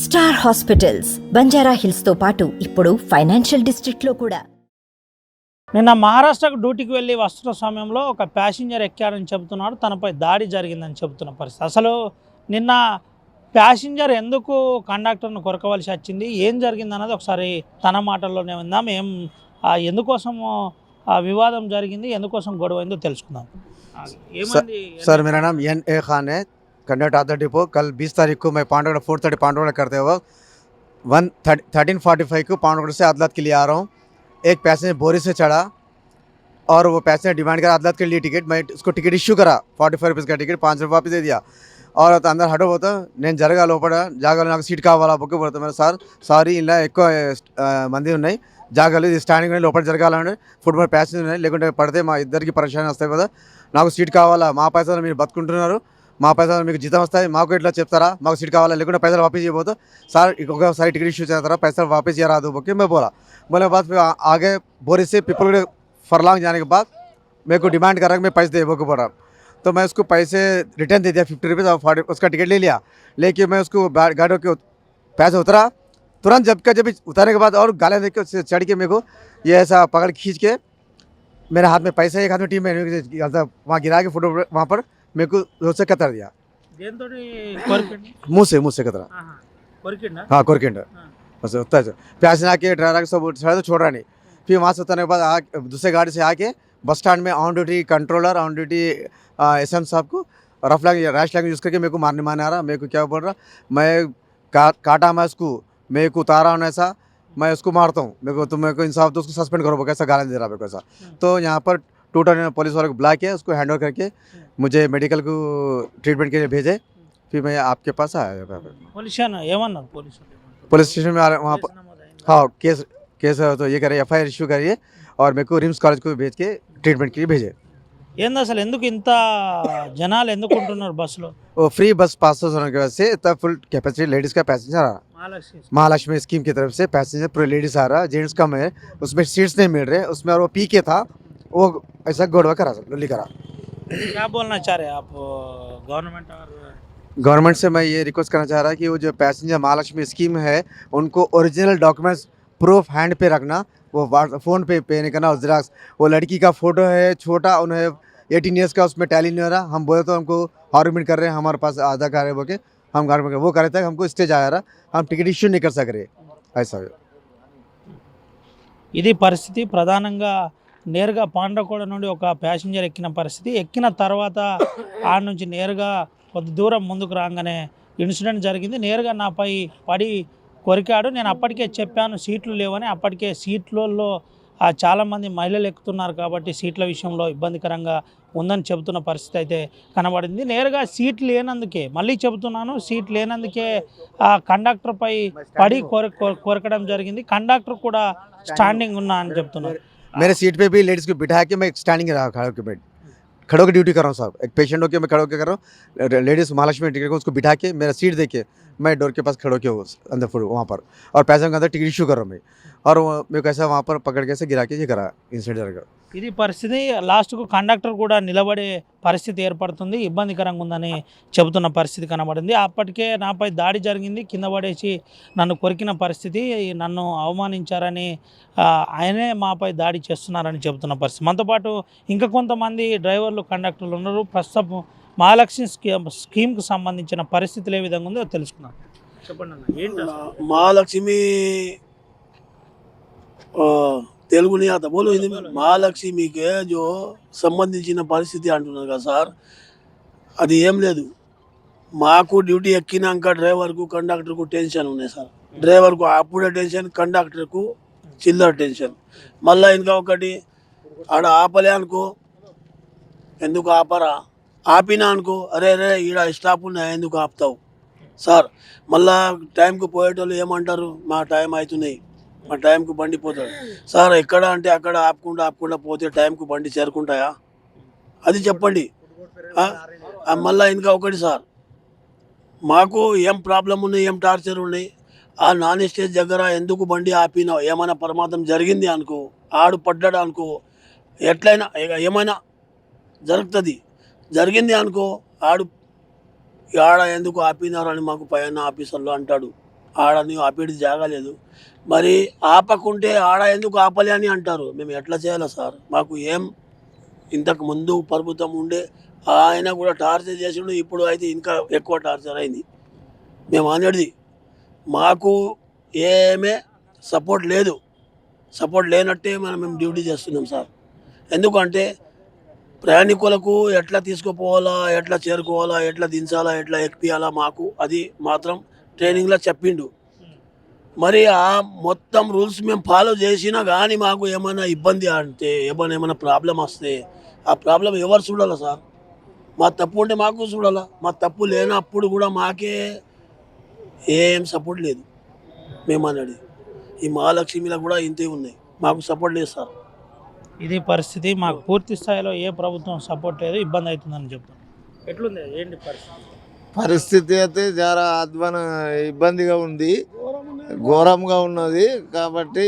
Star hospitals Banjara hills తో పాటు ఇప్పుడు ఫైనాన్షియల్ డిస్ట్రిక్ట్ లో కూడా. నిన్న మహారాష్ట్రకు డ్యూటీకి వెళ్ళి వస్తున్న సమయంలో ఒక ప్యాసింజర్ ఎక్కాడని చెబుతున్నాడు, తనపై దాడి జరిగిందని చెబుతున్న పరిస్థితి. అసలు నిన్న ప్యాసింజర్ ఎందుకు కండక్టర్ను కొరకవలసి వచ్చింది, ఏం జరిగిందన్నది ఒకసారి తన మాటల్లోనే విందాం. ఎందుకోసం వివాదం జరిగింది, ఎందుకోసం గొడవ అయిందో తెలుసుకుందాం. सर मेरा नाम एन खान है, कंडक्टर आदर डिपो। कल 20 तारीख को मैं पांडवगढ़ 4:30 पांडवगढ़ करते हुए 13:45 को पांडवगढ़ से अदलत के लिए आ रहा हूँ। एक पैसेंजर बोरी से चढ़ा और वो पैसेंजर डिमांड करा अदलत के लिए टिकट। मैं उसको टिकट इश्यू करा 45 रुपीज़ का टिकट, 5 रुपये वापस दे दिया और अंदर हटो పోతా నేను జరగా లోపల జాగాలో నాకు సీట్ కావాలా బుక్ పడుతుంది మరి సార్ సారీ ఇలా ఎక్కువ మంది ఉన్నాయి జాగాలు ఇది స్టాండింగ్ ఉన్నాయి లోపల జరగాలంటే ఫుట్బాల్ ప్యాసింజర్ ఉన్నాయి లేకుంటే పడితే మా ఇద్దరికి పరేషాన్ వస్తాయి కదా, నాకు సీట్ కావాలా, మా పైసలు మీరు బతుకుంటున్నారు, మా పైసలు మీకు జీతం వస్తాయి, మాకు ఇట్లా చెప్తారా, మాకు సీట్ కావాలా లేకుంటే పైసలు वापस చేయబోతా సార్ ఒకసారి టికెట్ ఇష్యూ చేస్తారా, पैसा वापस ये रात बोके मैं बोले बाद फिर आगे बोरी से पीपल फरलांग जाने के बाद मेरे को डिमांड कर रहा है मैं पैसे दे बोके बोल रहा, तो मैं उसको पैसे रिटर्न दे दिया 50 रुपीज़ और 40 उसका टिकट ले लिया। लेके मैं उसको गाड़ियों के पैसे उतरा, तुरंत जब उतारने के बाद और गालियाँ देख के चढ़ के मेरे को ये ऐसा पकड़ खींच के मेरे हाथ में पैसा, एक हाथ में टीम में वहाँ गिरा के फोटो वहाँ पर मेरे को रोड से कतर दिया, मुँह से कतरा। हाँ कोरकेंड बस उतना प्यास ना के ड्राइवर सब तो छोड़ रहा नहीं। फिर वहाँ से उतरने के बाद दूसरे गाड़ी से आके बस स्टैंड में on duty controller on duty SM साहब को rough language rash language use करके मेरे को मारने आ रहा, मेरे को क्या बोल रहा, मैं काटा मैं उसको, मेरे को उतारा हूँ ऐसा मैं उसको मारता हूँ, मेरे को इंसाफ दो, उसको सस्पेंड करो, कैसा गाली दे रहा मेरे को ऐसा। तो यहाँ पर टोटल पुलिस वाले को बुला के उसको हैंड ओवर करके मुझे मेडिकल को ट्रीटमेंट के लिए भेजे। फिर मैं आपके पास आया पुलिस स्टेशन में आ रहे वहाँ पर। हाँ केस तो ये करे FIR इशू करिए और मेरे को रिम्स कॉलेज को भेज के ट्रीटमेंट के लिए भेजे। ఏంది అసలు ఎందుకు ఇంత జనాలు ఎందుకు ఉంటున్నారు బస్సులో? वो फ्री बस पास होने की वजह से इतना फुल कैपेसिटी लेडीज़ का पैसेंजर आ रहा, महालक्ष्मी स्कीम की तरफ से पैसेंजर पूरे लेडीज़ आ रहा, जेंट्स कम है, उसमें सीट्स नहीं मिल रहे उसमें, और वो पी के था वो ऐसा गोड़वा करा लल्ली करा। क्या बोलना चाह रहे हैं आप गवर्नमेंट और गवर्नमेंट से मैं ये रिक्वेस्ट करना चाह रहा कि वो जो पैसेंजर महालक्ष्मी स्कीम है उनको ओरिजिनल डॉक्यूमेंट्स प्रूफ हैंड पे रखना, वो फ़ोन पे नहीं करना, और ज़ेरॉक्स वो लड़की का फ़ोटो है छोटा, उन्हें 18 ईयर्स का उसमें टैली नहीं हो रहा, हम बोले तो हमको आर्ग्यूमेंट कर रहे हैं हमारे पास आधार कार्ड है बोल के, हम घर में वो कर रहे थे हमको स्टेज आ रहा, हम टिकट इश्यू नहीं कर सक रहे ऐसा। ఇది పరిస్థితి. ప్రధానంగా నేరుగా పాండ్రకోడ నుండి ఒక ప్యాసింజర్ ఎక్కిన పరిస్థితి, ఎక్కిన తర్వాత ఆడ నుంచి నేరుగా కొద్ది దూరం ముందుకు రాగానే ఇన్సిడెంట్ జరిగింది. నేరుగా నాపై పడి కొరికాడు. నేను అప్పటికే చెప్పాను సీట్లు లేవని, అప్పటికే సీట్లలో చాలామంది మహిళలు ఎక్కుతున్నారు కాబట్టి సీట్ల విషయంలో ఇబ్బందికరంగా ఉందని చెబుతున్న పరిస్థితి అయితే కనబడింది. నేరుగా సీట్ లేనందుకే, మళ్ళీ చెబుతున్నాను, సీట్ లేనందుకే కండక్టర్పై పడి కొరకడం జరిగింది. కండక్టర్ కూడా స్టాండింగ్ ఉన్నా అని చెప్తున్నారు. मेरे सीट पे भी लेडीज़ को बिठा के मैं स्टैंडिंग रहा, खड़ो की ड्यूटी कर रहा हूँ साहब, एक पेशेंट होकर मैं खड़ो के कर रहा हूँ, लेडीज़ महालक्ष्मी टिकट को उसको बिठा के मेरा सीट दे के मैं डोर के पास खड़ो के अंदर फुल वहाँ पर, और पैसेंजर के अंदर टिकट इशू कर रहा हूँ मैं, और मेरे को ऐसा वहाँ पर पकड़ के गिरा के ये करा इंसिडेंट। ఇది పరిస్థితి. లాస్ట్కు కండక్టర్ కూడా నిలబడే పరిస్థితి ఏర్పడుతుంది, ఇబ్బందికరంగా ఉందని చెబుతున్న పరిస్థితి కనబడింది. అప్పటికే నాపై దాడి జరిగింది, కింద పడేసి నన్ను కొరికిన పరిస్థితి, నన్ను అవమానించారని ఆయనే మాపై దాడి చేస్తున్నారని చెబుతున్న పరిస్థితి. మనతో పాటు ఇంకా కొంతమంది డ్రైవర్లు కండక్టర్లు ఉన్నారు. ప్రస్తుతం మహాలక్ష్మి స్కీమ్కి సంబంధించిన పరిస్థితులు ఏ విధంగా ఉందో తెలుసుకున్నాం. చెప్పండి అన్న, ఏంటి महालक्ष्मी తెలుగు नहीं आता बोलो हिंदी में। మహాలక్ష్మికి जो సంబంధించిన పరిస్థితి అంటున్నారు కదా సార్, అది ఏం లేదు. మాకు డ్యూటీ ఎక్కినాక డ్రైవర్కు కండక్టర్కు టెన్షన్ ఉన్నాయి సార్. డ్రైవర్కు అప్పుడే టెన్షన్, కండక్టర్కు చిల్లర టెన్షన్. మళ్ళీ ఇంకా ఒకటి ఆడ ఆపలే అనుకో, ఎందుకు ఆపరా, ఆపినా అనుకో, అరే అరే ఈడ స్టాప్ ఉన్నాయి ఎందుకు ఆపుతావు సార్. మళ్ళా టైంకు పోయేటోళ్ళు ఏమంటారు, మా టైం అవుతున్నాయి, మా టైంకు బండి పోతాడు సార్. ఎక్కడ అంటే అక్కడ ఆపకుండా పోతే టైంకు బండి చేరుకుంటాయా, అది చెప్పండి. మళ్ళీ ఇంకా ఒకటి సార్, మాకు ఏం ప్రాబ్లం ఉన్నాయి, ఏం టార్చర్ ఉన్నాయి, ఆ నాన్ స్టేజ్ దగ్గర ఎందుకు బండి ఆపినావు, ఏమైనా ప్రమాదం జరిగింది అనుకో, ఆడు పడ్డాడు అనుకో, ఎట్లయినా ఏమైనా జరుగుతుంది, జరిగింది అనుకో, ఆడ ఎందుకు ఆపినారు అని మాకు పైన ఆఫీసర్లు అంటాడు. ఆడని ఆపేది జాగలేదు. మరి ఆపకుంటే ఆడ ఎందుకు ఆపలే అని అంటారు. మేము ఎట్లా చేయాలి సార్? మాకు ఏం ఇంతకు ముందు ప్రభుత్వం ఉండే ఆయన కూడా టార్చర్ చేసిండు, ఇప్పుడు అయితే ఇంకా ఎక్కువ టార్చర్ అయింది. మేము అనేది మాకు ఏమే సపోర్ట్ లేదు. సపోర్ట్ లేనట్టే మేము డ్యూటీ చేస్తున్నాం సార్. ఎందుకంటే ప్రయాణికులకు ఎట్లా తీసుకుపోవాలా, ఎట్లా చేరుకోవాలా, ఎట్లా దించాలా, ఎట్లా ఎక్కియాలా మాకు అది మాత్రం ట్రైనింగ్లో చెప్పిండు. మరి ఆ మొత్తం రూల్స్ మేము ఫాలో చేసినా కానీ మాకు ఏమైనా ఇబ్బంది అంటే ఏమైనా ప్రాబ్లం వస్తే ఆ ప్రాబ్లం ఎవరు చూడాలా సార్? మా తప్పు ఉంటే మాకు చూడాలా. మా తప్పు లేనప్పుడు కూడా మాకే ఏం సపోర్ట్ లేదు. మేము అనేది ఈ మహాలక్ష్మిలో కూడా ఇంతే ఉన్నాయి, మాకు సపోర్ట్ లేదు సార్. ఇది పరిస్థితి. మాకు పూర్తి స్థాయిలో ఏ ప్రభుత్వం సపోర్ట్ లేదు, ఇబ్బంది అవుతుందని చెప్తున్నాను. ఎట్లుంది ఏంటి పరిస్థితి? పరిస్థితి అయితే చాలా ఇబ్బందిగా ఉంది, ఘోరంగా ఉన్నది. కాబట్టి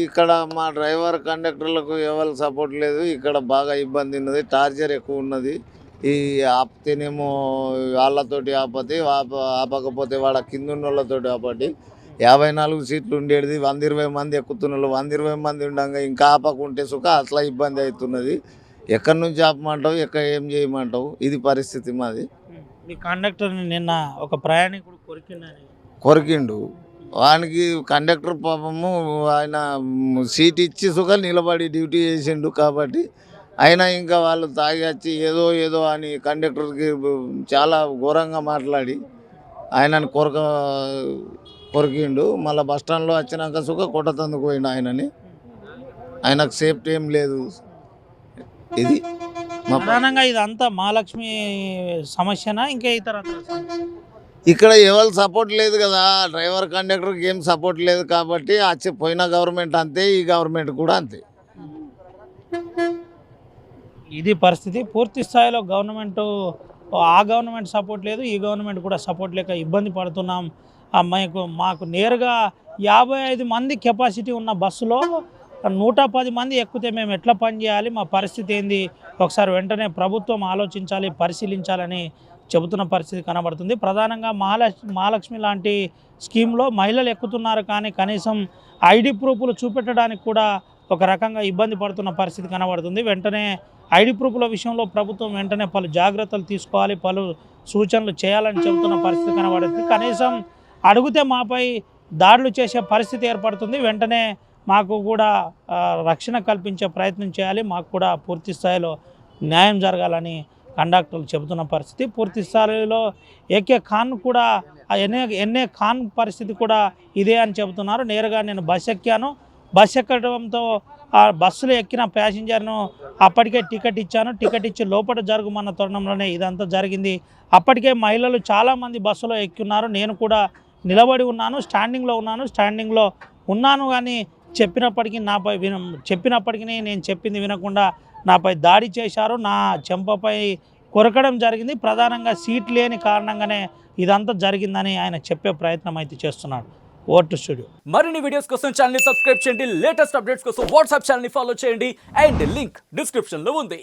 ఇక్కడ మా డ్రైవర్ కండక్టర్లకు ఎవరు సపోర్ట్ లేదు. ఇక్కడ బాగా ఇబ్బంది ఉన్నది, టార్చర్ ఎక్కువ ఉన్నది. ఈ ఆపితేనేమో వాళ్ళతోటి ఆపతి, ఆపకపోతే వాళ్ళ కింద ఉన్న వాళ్ళతోటి ఆపటి. 54 సీట్లు ఉండేది, 120 మంది ఎక్కుతున్నారు. 120 మంది ఉండగా ఇంకా ఆపకుంటే సుఖ అట్లా ఇబ్బంది అవుతున్నది. ఎక్కడి నుంచి ఆపమంటావు, ఎక్కడ ఏం చేయమంటావు, ఇది పరిస్థితి మాది. మీ కండక్టర్ని నిన్న ఒక ప్రయాణికుడు కొరికిండు. వానికి కండక్టర్ పాపము ఆయన సీట్ ఇచ్చి సుఖ నిలబడి డ్యూటీ చేసిండు. కాబట్టి అయినా ఇంకా వాళ్ళు తాగి వచ్చి ఏదో అని కండక్టర్కి చాలా ఘోరంగా మాట్లాడి ఆయనని కొరికిండు. మళ్ళీ బస్టాండ్లో వచ్చినాక సుఖ కొట్టతందుకు పోయిండు ఆయనని. ఆయనకు సేఫ్టీ ఏం లేదు. ఇది ప్రధానంగా ఇదంతా మహాలక్ష్మి సమస్యనా ఇంకా ఇతర ఇక్కడ ఎవరు సపోర్ట్ లేదు కదా, డ్రైవర్ కండక్టర్కి ఏం సపోర్ట్ లేదు. కాబట్టి పోయిన గవర్నమెంట్ అంతే, ఈ గవర్నమెంట్ కూడా అంతే. ఇది పరిస్థితి. పూర్తి స్థాయిలో ఆ గవర్నమెంట్ సపోర్ట్ లేదు, ఈ గవర్నమెంట్ కూడా సపోర్ట్ లేక ఇబ్బంది పడుతున్నాం. మాకు నేరుగా 55 మంది కెపాసిటీ ఉన్న బస్సులో 110 మంది ఎక్కితే మేము ఎట్లా పనిచేయాలి, మా పరిస్థితి ఏంది, ఒకసారి వెంటనే ప్రభుత్వం ఆలోచించాలి, పరిశీలించాలని చెబుతున్న పరిస్థితి కనబడుతుంది. ప్రధానంగా మహాలక్ష్మి లాంటి స్కీమ్లో మహిళలు ఎక్కుతున్నారు, కానీ కనీసం ఐడి ప్రూఫ్లు చూపెట్టడానికి కూడా ఒక రకంగా ఇబ్బంది పడుతున్న పరిస్థితి కనబడుతుంది. వెంటనే ఐడి ప్రూఫ్ల విషయంలో ప్రభుత్వం వెంటనే పలు జాగ్రత్తలు తీసుకోవాలి, పలు సూచనలు చేయాలని చెబుతున్న పరిస్థితి కనబడుతుంది. కనీసం అడిగితే మాపై దాడులు చేసే పరిస్థితి ఏర్పడుతుంది. వెంటనే మాకు కూడా రక్షణ కల్పించే ప్రయత్నం చేయాలి, మాకు కూడా పూర్తి స్థాయిలో న్యాయం జరగాలని కండక్టర్లు చెబుతున్న పరిస్థితి. పూర్తి స్థాయిలో ఏకే ఖాన్ కూడా ఎన్ఏ ఖాన్ పరిస్థితి కూడా ఇదే అని చెబుతున్నారు. నేరుగా నేను బస్ ఎక్కాను, బస్ ఎక్కడంతో ఆ బస్సులో ఎక్కిన ప్యాసింజర్ను అప్పటికే టికెట్ ఇచ్చాను, టికెట్ ఇచ్చి లోపల జరుగుమన్న తరుణంలోనే ఇదంతా జరిగింది. అప్పటికే మహిళలు చాలామంది బస్సులో ఎక్కున్నారు, నేను కూడా నిలబడి ఉన్నాను, స్టాండింగ్లో ఉన్నాను కానీ చెప్పినప్పటికీ నేను చెప్పింది వినకుండా నాపై దాడి చేశారు, నా చెంపపై కొరకడం జరిగింది. ప్రధానంగా సీట్ లేని కారణంగానే ఇదంతా జరిగిందని ఆయన చెప్పే ప్రయత్నం అయితే చేస్తున్నాడు. Vote studio. మరిన్ని వీడియోస్ కోసం ఛానల్ ని సబ్స్క్రైబ్ చేయండి, లేటెస్ట్ అప్డేట్స్ కోసం వాట్సాప్ ఛానల్ ని ఫాలో చేయండి అండ్ లింక్ డిస్క్రిప్షన్ లో ఉంది.